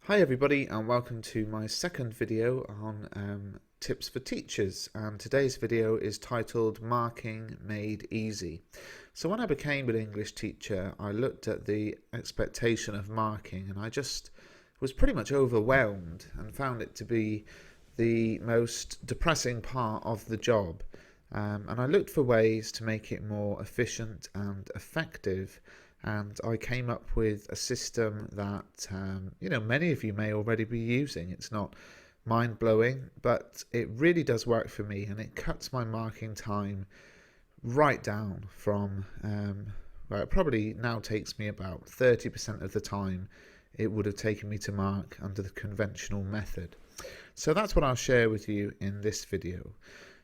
Hi everybody and welcome to my second video on tips for teachers, and today's video is titled Marking Made Easy. So when I became an English teacher, I looked at the expectation of marking and I just was pretty much overwhelmed and found it to be the most depressing part of the job. And I looked for ways to make it more efficient and effective, and I came up with a system that many of you may already be using. It's not mind-blowing, but it really does work for me, and it cuts my marking time right down from it probably now takes me about 30% of the time it would have taken me to mark under the conventional method. So that's what I'll share with you in this video.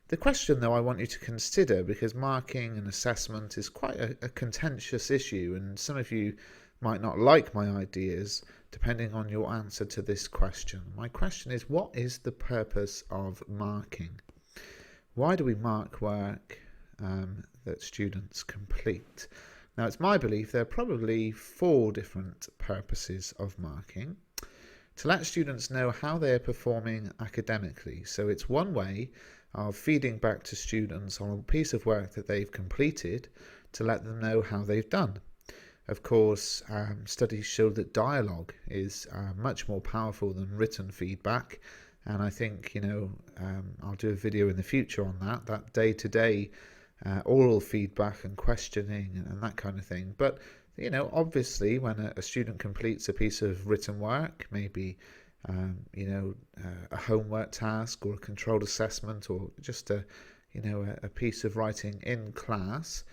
The question, though, I want you to consider, because marking and assessment is quite a contentious issue, and some of you might not like my ideas depending on your answer to this question. My question is, what is the purpose of marking? Why do we mark work that students complete? Now, it's my belief there are probably 4 different purposes of marking. To let students know how they're performing academically. So it's one way of feeding back to students on a piece of work that they've completed to let them know how they've done. Of course, studies show that dialogue is much more powerful than written feedback, and I think I'll do a video in the future on that day-to-day oral feedback and questioning and that kind of thing. But obviously when a student completes a piece of written work, maybe a homework task or a controlled assessment, or just a piece of writing in class,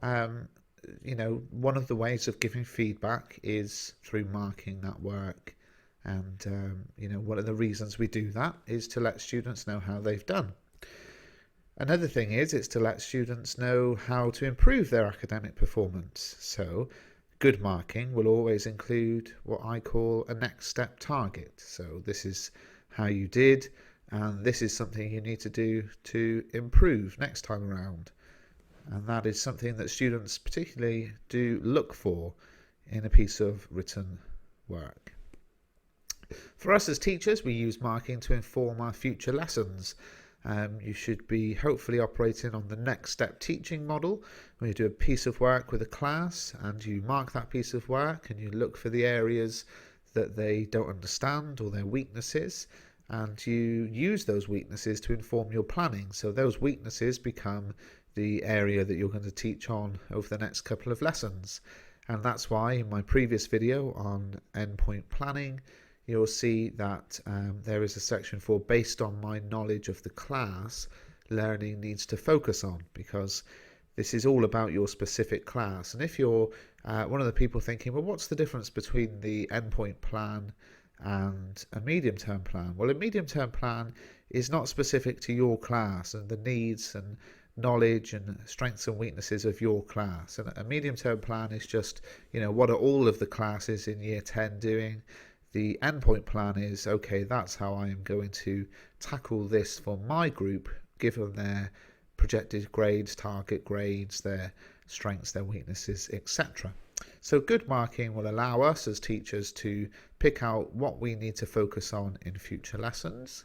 one of the ways of giving feedback is through marking that work. And one of the reasons we do that is to let students know how they've done. Another thing is it's to let students know how to improve their academic performance. So good marking will always include what I call a next step target. So this is how you did, and this is something you need to do to improve next time around. And that is something that students particularly do look for in a piece of written work. For us as teachers, we use marking to inform our future lessons. You should be hopefully operating on the next step teaching model, where you do a piece of work with a class and you mark that piece of work and you look for the areas that they don't understand or their weaknesses, and you use those weaknesses to inform your planning. So those weaknesses become the area that you're going to teach on over the next couple of lessons. And that's why in my previous video on endpoint planning, you'll see that there is a section for based on my knowledge of the class, learning needs to focus on, because this is all about your specific class. And if you're one of the people thinking, well, what's the difference between the endpoint plan and a medium-term plan? Well, a medium-term plan is not specific to your class and the needs and knowledge and strengths and weaknesses of your class. And a medium-term plan is just, what are all of the classes in year 10 doing? The endpoint plan is, okay, that's how I am going to tackle this for my group, given their projected grades, target grades, their strengths, their weaknesses, etc. So good marking will allow us as teachers to pick out what we need to focus on in future lessons.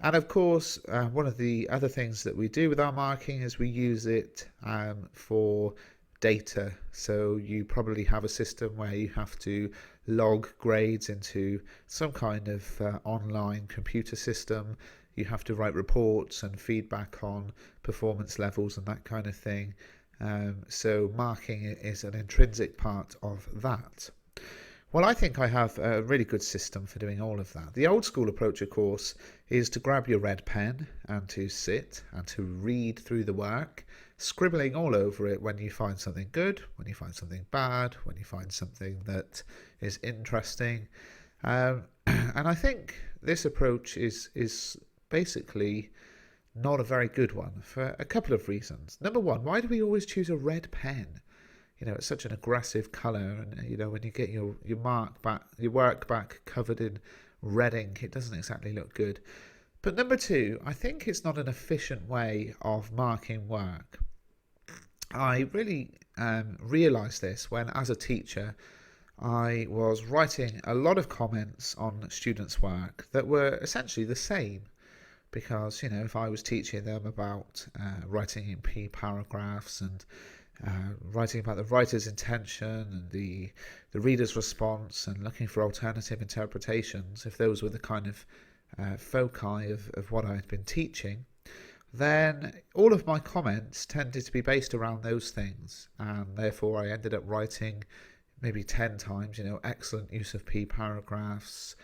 And of course, one of the other things that we do with our marking is we use it for data. So you probably have a system where you have to log grades into some kind of online computer system. You have to write reports and feedback on performance levels and that kind of thing. So marking is an intrinsic part of that. Well, I think I have a really good system for doing all of that. The old school approach, of course, is to grab your red pen and to sit and to read through the work, scribbling all over it when you find something good, when you find something bad, when you find something that is interesting. And I think this approach is basically not a very good one for a couple of reasons. Number one, why do we always choose a red pen? It's such an aggressive colour, and when you get your work back covered in red ink, it doesn't exactly look good. But number two, I think it's not an efficient way of marking work. I really realised this when, as a teacher, I was writing a lot of comments on students' work that were essentially the same. Because, if I was teaching them about writing in P paragraphs and writing about the writer's intention and the reader's response and looking for alternative interpretations, if those were the kind of foci of what I had been teaching, then all of my comments tended to be based around those things, and therefore I ended up writing maybe 10 times, excellent use of P paragraphs,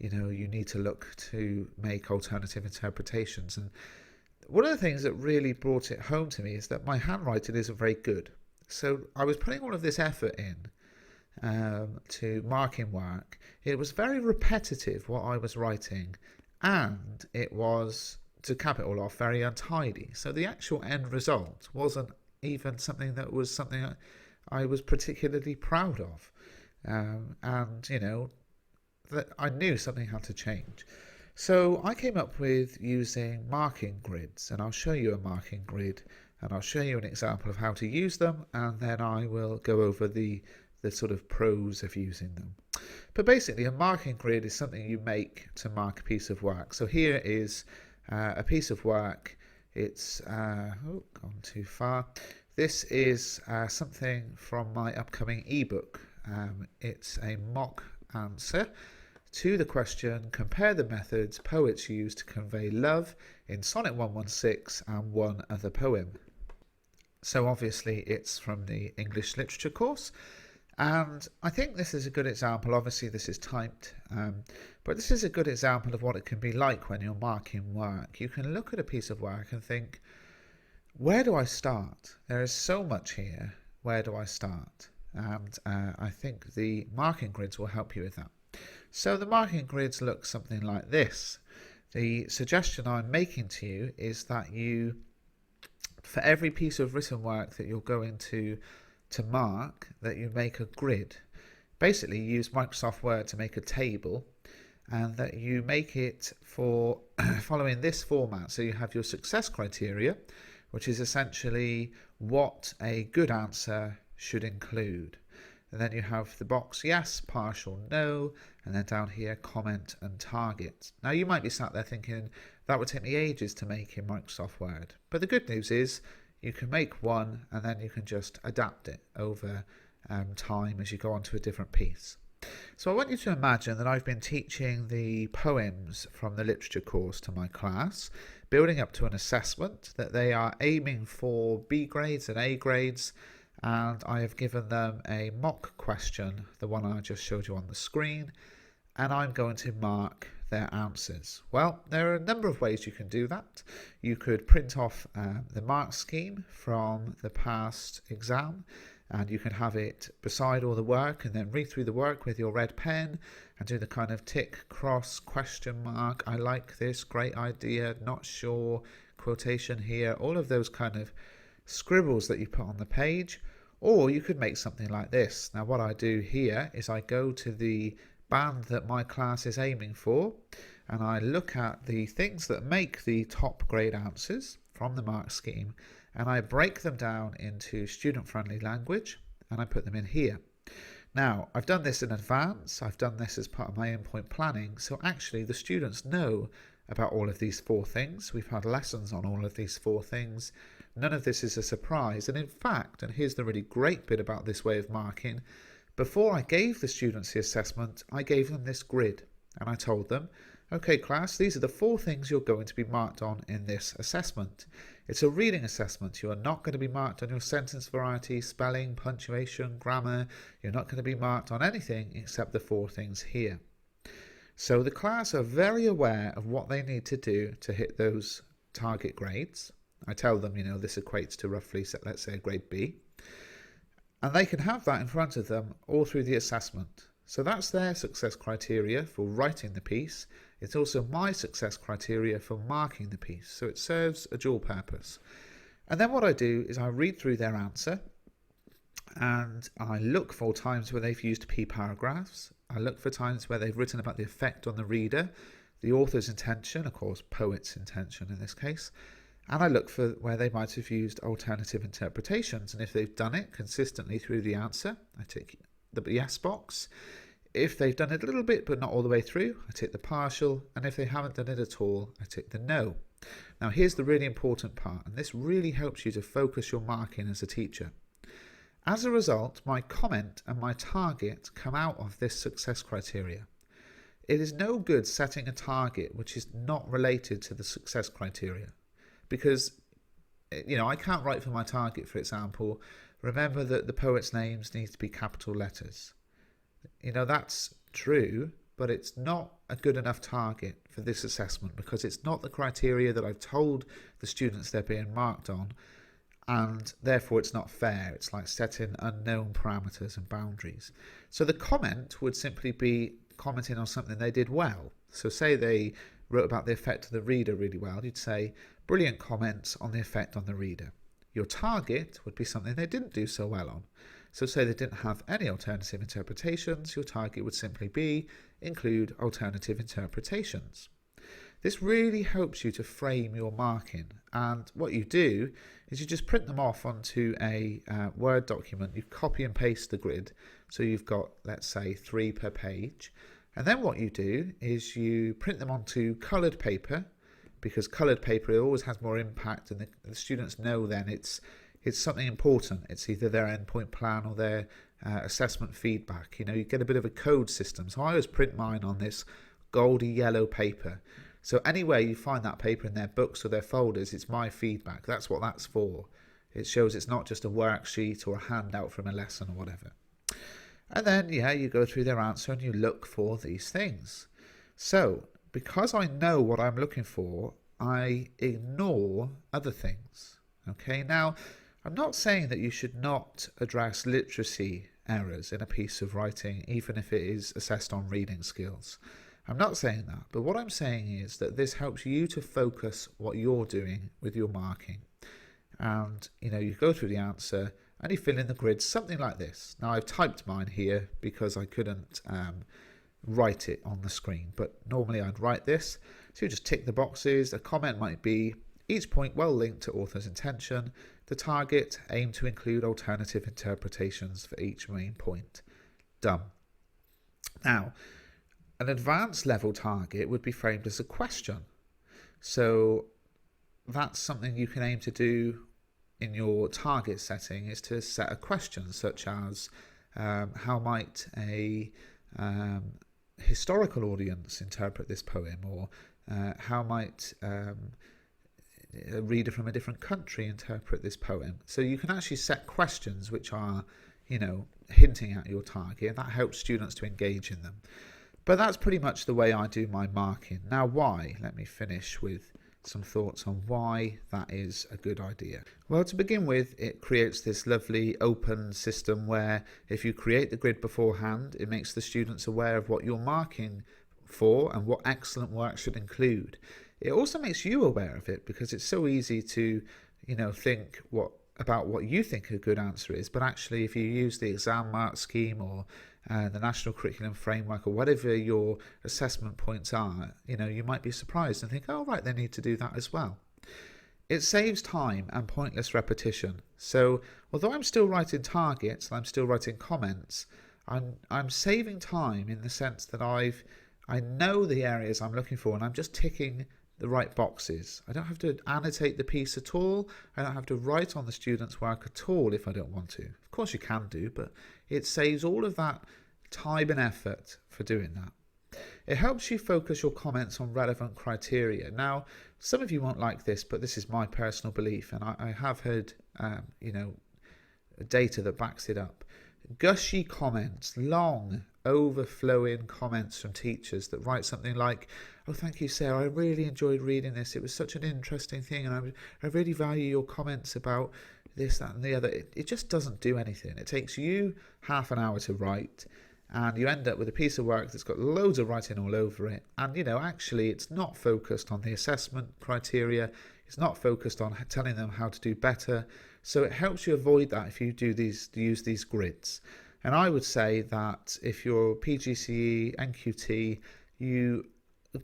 you need to look to make alternative interpretations. And one of the things that really brought it home to me is that my handwriting isn't very good. So I was putting all of this effort in to marking work. It was very repetitive what I was writing, and it was, to cap it all off, very untidy. So the actual end result wasn't even something I was particularly proud of. That I knew something had to change. So I came up with using marking grids, and I'll show you a marking grid, and I'll show you an example of how to use them, and then I will go over the sort of pros of using them. But basically, a marking grid is something you make to mark a piece of work. So here is a piece of work. It's gone too far. This is something from my upcoming ebook. It's a mock answer to the question, compare the methods poets use to convey love in Sonnet 116 and one other poem. So obviously it's from the English literature course, and I think this is a good example. Obviously this is typed, but this is a good example of what it can be like when you're marking work. You can look at a piece of work and think, where do I start? There is so much here. Where do I start? And I think the marking grids will help you with that. So the marking grids look something like this. The suggestion I'm making to you is that you, for every piece of written work that you're going to mark, that you make a grid. Basically use Microsoft Word to make a table, and that you make it for following this format. So you have your success criteria, which is essentially what a good answer should include. And then you have the box yes, partial no, and then down here comment and target. Now you might be sat there thinking that would take me ages to make in Microsoft Word. But the good news is you can make one and then you can just adapt it over time as you go on to a different piece. So I want you to imagine that I've been teaching the poems from the literature course to my class, building up to an assessment that they are aiming for B grades and A grades, and I have given them a mock question, the one I just showed you on the screen, and I'm going to mark their answers. Well, there are a number of ways you can do that. You could print off the mark scheme from the past exam, and you can have it beside all the work and then read through the work with your red pen and do the kind of tick, cross, question mark, I like this, great idea, not sure, quotation here, all of those kind of scribbles that you put on the page. Or you could make something like this. Now what I do here is I go to the band that my class is aiming for, and I look at the things that make the top grade answers from the mark scheme, and I break them down into student-friendly language, and I put them in here. Now, I've done this in advance, I've done this as part of my endpoint planning, so actually the students know about all of these four things. We've had lessons on all of these four things. None of this is a surprise, and in fact, and here's the really great bit about this way of marking, before I gave the students the assessment, I gave them this grid, and I told them, okay class, these are the four things you're going to be marked on in this assessment. It's a reading assessment. You are not going to be marked on your sentence variety, spelling, punctuation, grammar. You're not going to be marked on anything except the four things here. So the class are very aware of what they need to do to hit those target grades. I tell them, this equates to roughly, let's say, a grade B. And they can have that in front of them all through the assessment. So that's their success criteria for writing the piece. It's also my success criteria for marking the piece. So it serves a dual purpose. And then what I do is I read through their answer, and I look for times where they've used P paragraphs. I look for times where they've written about the effect on the reader, the author's intention, of course, poet's intention in this case. And I look for where they might have used alternative interpretations. And if they've done it consistently through the answer, I tick the yes box. If they've done it a little bit but not all the way through, I tick the partial, and if they haven't done it at all, I tick the no. Now here's the really important part, and this really helps you to focus your marking as a teacher. As a result, my comment and my target come out of this success criteria. It is no good setting a target which is not related to the success criteria, because I can't write for my target, for example, remember that the poet's names need to be capital letters. That's true, but it's not a good enough target for this assessment because it's not the criteria that I've told the students they're being marked on, and therefore it's not fair. It's like setting unknown parameters and boundaries. So the comment would simply be commenting on something they did well. So say they wrote about the effect of the reader really well, you'd say, brilliant comments on the effect on the reader. Your target would be something they didn't do so well on. So say they didn't have any alternative interpretations, your target would simply be include alternative interpretations. This really helps you to frame your marking, and what you do is you just print them off onto a Word document. You copy and paste the grid, so you've got, let's say, 3 per page, and then what you do is you print them onto coloured paper, because coloured paper always has more impact, and the students know then it's something important. It's either their endpoint plan or their assessment feedback. You get a bit of a code system. So I always print mine on this goldy yellow paper. So anywhere you find that paper in their books or their folders, it's my feedback. That's what that's for. It shows it's not just a worksheet or a handout from a lesson or whatever. And then, you go through their answer and you look for these things. So because I know what I'm looking for, I ignore other things. Okay, now I'm not saying that you should not address literacy errors in a piece of writing, even if it is assessed on reading skills. I'm not saying that, but what I'm saying is that this helps you to focus what you're doing with your marking. And, you go through the answer and you fill in the grid, something like this. Now, I've typed mine here because I couldn't write it on the screen, but normally I'd write this. So you just tick the boxes. A comment might be, each point well linked to author's intention. The target, aim to include alternative interpretations for each main point. Done. Now, an advanced level target would be framed as a question. So that's something you can aim to do in your target setting, is to set a question such as how might a historical audience interpret this poem, or how might a reader from a different country interpret this poem. So you can actually set questions which are, hinting at your target, and that helps students to engage in them. But that's pretty much the way I do my marking. Now, why? Let me finish with some thoughts on why that is a good idea. Well, to begin with, it creates this lovely open system where if you create the grid beforehand, it makes the students aware of what you're marking for and what excellent work should include. It also makes you aware of it, because it's so easy to, think about what you think a good answer is. But actually, if you use the exam mark scheme or the National Curriculum Framework or whatever your assessment points are, you might be surprised and think, oh, right, they need to do that as well. It saves time and pointless repetition. So although I'm still writing targets, I'm still writing comments, I'm saving time in the sense that I know the areas I'm looking for, and I'm just ticking the right boxes. I don't have to annotate the piece at all. I don't have to write on the student's work at all if I don't want to. Of course you can do, but it saves all of that time and effort for doing that. It helps you focus your comments on relevant criteria. Now, some of you won't like this, but this is my personal belief, and I have heard data that backs it up. Gushy comments, long, overflowing comments from teachers that write something like, oh, thank you, Sarah, I really enjoyed reading this. It was such an interesting thing, and I really value your comments about this, that, and the other. It just doesn't do anything. It takes you half an hour to write, and you end up with a piece of work that's got loads of writing all over it. And, actually, it's not focused on the assessment criteria. It's not focused on telling them how to do better. So it helps you avoid that if you use these grids. And I would say that if you're PGCE, NQT, you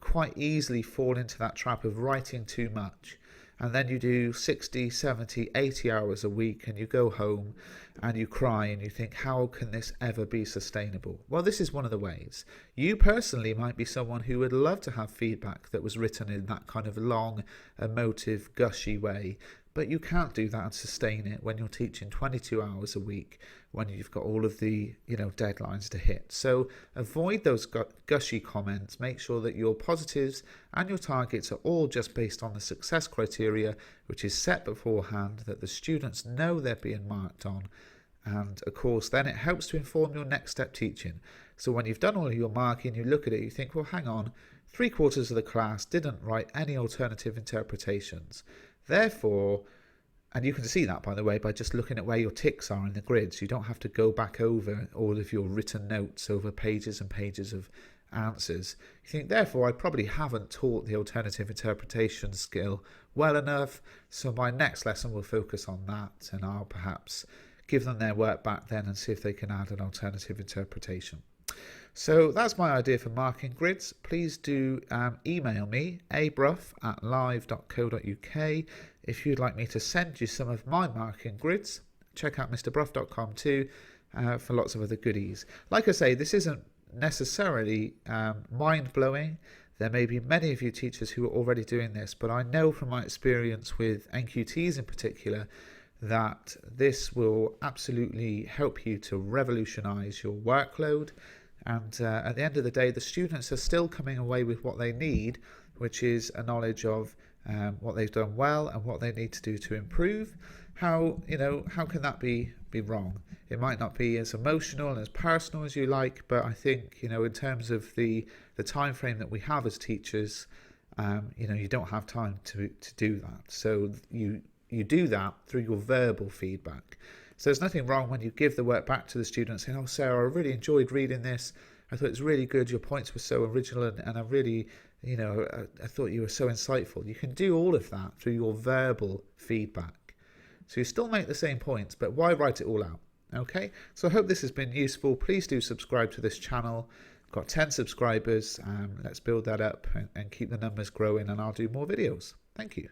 quite easily fall into that trap of writing too much. and then you do 60, 70, 80 hours a week, and you go home and you cry and you think, how can this ever be sustainable? Well, this is one of the ways. You personally might be someone who would love to have feedback that was written in that kind of long, emotive, gushy way, but you can't do that and sustain it when you're teaching 22 hours a week, when you've got all of the deadlines to hit. So avoid those gushy comments. Make sure that your positives and your targets are all just based on the success criteria, which is set beforehand, that the students know they're being marked on. And of course, then it helps to inform your next step teaching. So when you've done all of your marking, you look at it, you think, well, hang on, 3/4 of the class didn't write any alternative interpretations. Therefore, and you can see that, by the way, by just looking at where your ticks are in the grids. You don't have to go back over all of your written notes over pages and pages of answers. You think, therefore, I probably haven't taught the alternative interpretation skill well enough, so my next lesson will focus on that, and I'll perhaps give them their work back then and see if they can add an alternative interpretation. So that's my idea for marking grids. Please do email me, abruff@live.co.uk, if you'd like me to send you some of my marking grids. Check out mrbruff.com too for lots of other goodies. Like I say, this isn't necessarily mind-blowing. There may be many of you teachers who are already doing this, but I know from my experience with NQTs in particular that this will absolutely help you to revolutionize your workload. And at the end of the day, the students are still coming away with what they need, which is a knowledge of what they've done well and what they need to do to improve. How can that be wrong? It might not be as emotional and as personal as you like, but I think, in terms of the time frame that we have as teachers, you don't have time to do that. So you do that through your verbal feedback. So there's nothing wrong when you give the work back to the student saying, oh, Sarah, I really enjoyed reading this. I thought it was really good. Your points were so original, and I really, I thought you were so insightful. You can do all of that through your verbal feedback. So you still make the same points, but why write it all out? Okay, so I hope this has been useful. Please do subscribe to this channel. I've got 10 subscribers. Let's build that up and keep the numbers growing, and I'll do more videos. Thank you.